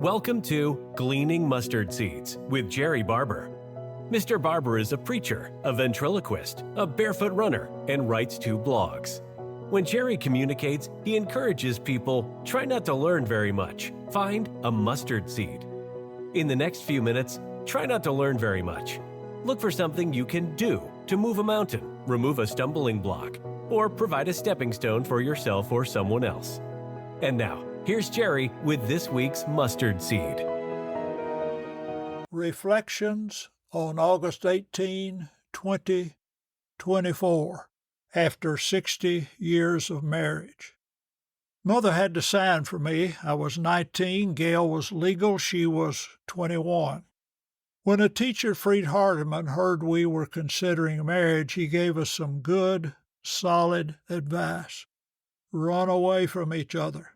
Welcome to Gleaning Mustard Seeds with Jerrie Barber. Mr. Barber is a preacher, a ventriloquist, a barefoot runner, and writes 2 blogs. When Jerrie communicates, he encourages people, try not to learn very much. Find a mustard seed. In the next few minutes, try not to learn very much. Look for something you can do to move a mountain, remove a stumbling block, or provide a stepping stone for yourself or someone else. And now, here's Jerrie with this week's mustard seed. Reflections on August 18, 2024, after 60 years of marriage. Mother had to sign for me. I was 19, Gail was legal, she was 21. When a teacher, Freed Hardeman, heard we were considering marriage, he gave us some good, solid advice. Run away from each other.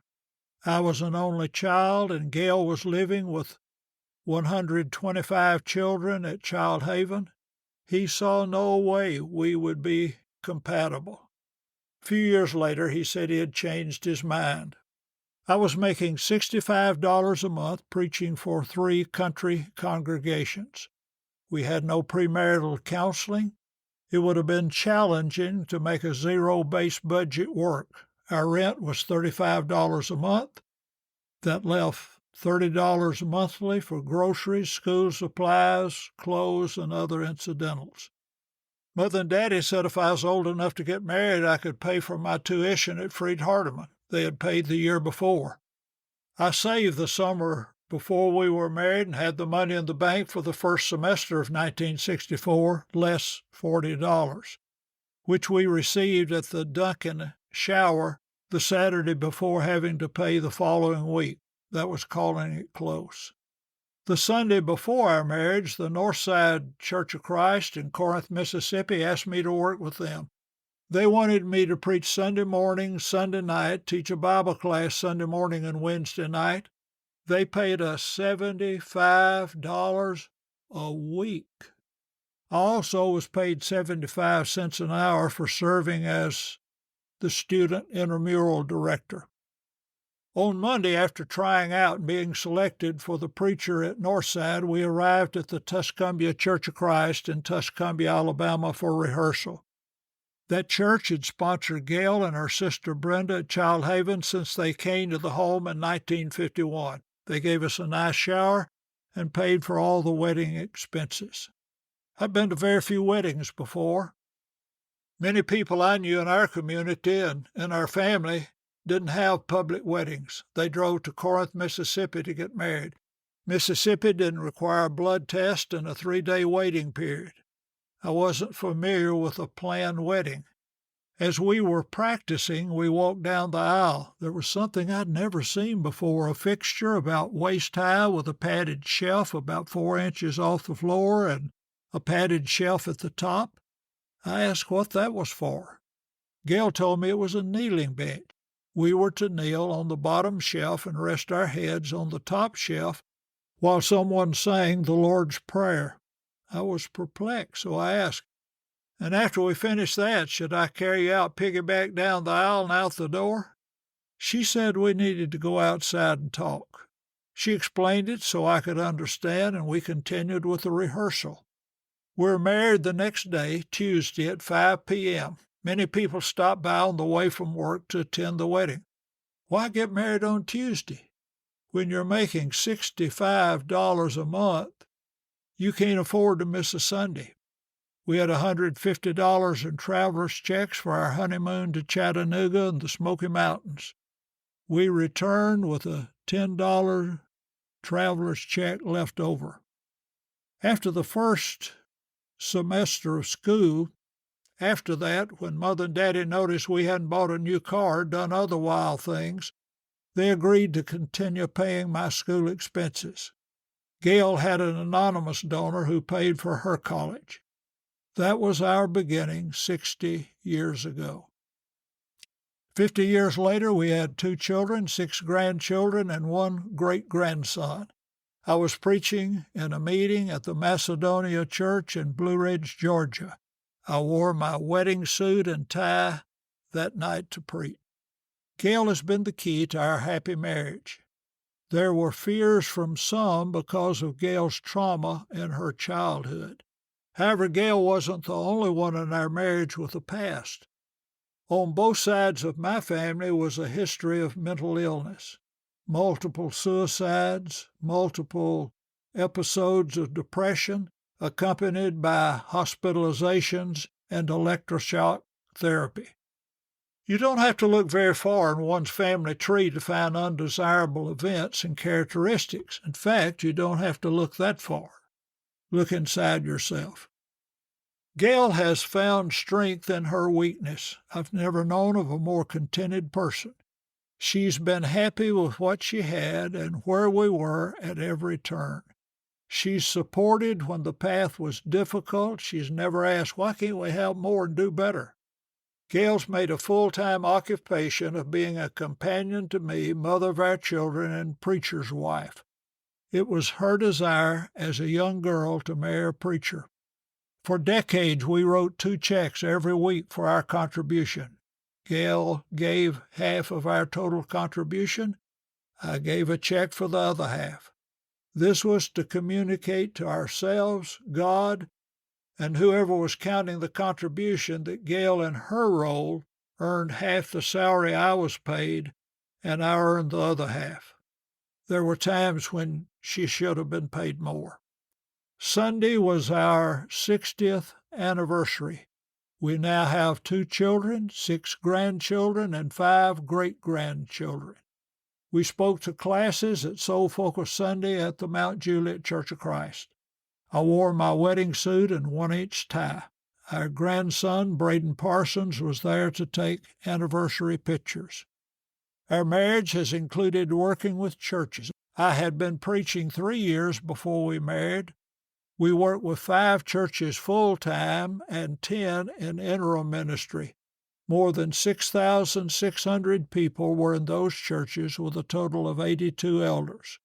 I was an only child, and Gail was living with 125 children at Child Haven. He saw no way we would be compatible. A few years later, he said he had changed his mind. I was making $65 a month preaching for 3 country congregations. We had no premarital counseling. It would have been challenging to make a zero-based budget work. Our rent was $35 a month. That left $30 monthly for groceries, school supplies, clothes, and other incidentals. Mother and Daddy said if I was old enough to get married, I could pay for my tuition at Freed Hardeman. They had paid the year before. I saved the summer before we were married and had the money in the bank for the first semester of 1964, less $40, which we received at the Duncan shower the Saturday before having to pay the following week. That was calling it close. The Sunday before our marriage, the Northside Church of Christ in Corinth, Mississippi, asked me to work with them. They wanted me to preach Sunday morning, Sunday night, teach a Bible class Sunday morning and Wednesday night. They paid us $75 a week. I also was paid 75 cents an hour for serving as the student intramural director. On Monday, after trying out and being selected for the preacher at Northside, we arrived at the Tuscumbia Church of Christ in Tuscumbia, Alabama for rehearsal. That church had sponsored Gail and her sister Brenda at Child Haven since they came to the home in 1951. They gave us a nice shower and paid for all the wedding expenses. I've been to very few weddings before. Many people I knew in our community and in our family didn't have public weddings. They drove to Corinth, Mississippi to get married. Mississippi didn't require a blood test and a 3-day waiting period. I wasn't familiar with a planned wedding. As we were practicing, we walked down the aisle. There was something I'd never seen before, a fixture about waist-high with a padded shelf about 4 inches off the floor and a padded shelf at the top. I asked what that was for. Gail told me it was a kneeling bench. We were to kneel on the bottom shelf and rest our heads on the top shelf while someone sang the Lord's Prayer. I was perplexed, so I asked, and after we finished that, should I carry you out piggyback down the aisle and out the door? She said we needed to go outside and talk. She explained it so I could understand, and we continued with the rehearsal. We were married the next day, Tuesday, at 5 p.m. Many people stopped by on the way from work to attend the wedding. Why get married on Tuesday? When you're making $65 a month, you can't afford to miss a Sunday. We had $150 in traveler's checks for our honeymoon to Chattanooga and the Smoky Mountains. We returned with a $10 traveler's check left over. After the first semester of school, after that, when Mother and Daddy noticed we hadn't bought a new car, done other wild things, they agreed to continue paying my school expenses. Gail had an anonymous donor who paid for her college. That was our beginning 60 years ago. 50 years later, we had 2 children, 6 grandchildren, and 1 great-grandson. I was preaching in a meeting at the Macedonia Church in Blue Ridge, Georgia. I wore my wedding suit and tie that night to preach. Gail has been the key to our happy marriage. There were fears from some because of Gail's trauma in her childhood. However, Gail wasn't the only one in our marriage with a past. On both sides of my family was a history of mental illness, multiple suicides, multiple episodes of depression, accompanied by hospitalizations and electroshock therapy. You don't have to look very far in one's family tree to find undesirable events and characteristics. In fact, you don't have to look that far. Look inside yourself. Gail has found strength in her weakness. I've never known of a more contented person. She's been happy with what she had and where we were at every turn. She's supported when the path was difficult. She's never asked, why can't we have more and do better? Gail's made a full-time occupation of being a companion to me, mother of our children, and preacher's wife. It was her desire as a young girl to marry a preacher. For decades, we wrote 2 checks every week for our contribution. Gail gave half of our total contribution. I gave a check for the other half. This was to communicate to ourselves, God, and whoever was counting the contribution that Gail in her role earned half the salary I was paid, and I earned the other half. There were times when she should have been paid more. Sunday was our 60th anniversary. We now have 2 children, 6 grandchildren, and 5 great-grandchildren. We spoke to classes at Soul Focus Sunday at the Mount Juliet Church of Christ. I wore my wedding suit and 1-inch tie. Our grandson, Braden Parsons, was there to take anniversary pictures. Our marriage has included working with churches. I had been preaching 3 years before we married. We worked with 5 churches full-time and 10 in interim ministry. More than 6,600 people were in those churches with a total of 82 elders.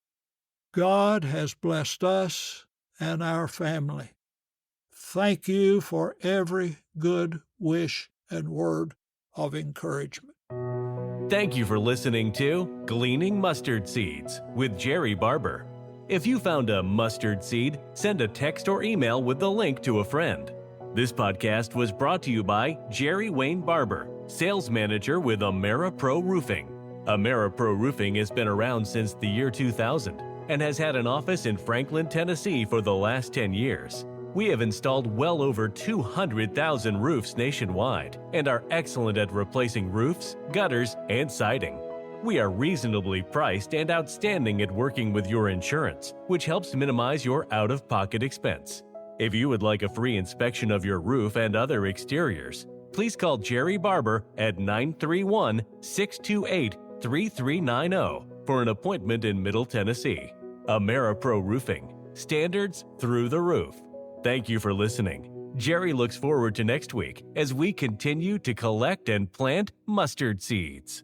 God has blessed us and our family. Thank you for every good wish and word of encouragement. Thank you for listening to Gleaning Mustard Seeds with Jerrie Barber. If you found a mustard seed, send a text or email with the link to a friend. This podcast was brought to you by Jerrie Wayne Barber, sales manager with AmeriPro Roofing. AmeriPro Roofing has been around since the year 2000 and has had an office in Franklin, Tennessee for the last 10 years. We have installed well over 200,000 roofs nationwide and are excellent at replacing roofs, gutters, and siding. We are reasonably priced and outstanding at working with your insurance, which helps minimize your out-of-pocket expense. If you would like a free inspection of your roof and other exteriors, please call Jerrie Barber at 931-628-3390 for an appointment in Middle Tennessee. AmeriPro Roofing. Standards through the roof. Thank you for listening. Jerrie looks forward to next week as we continue to collect and plant mustard seeds.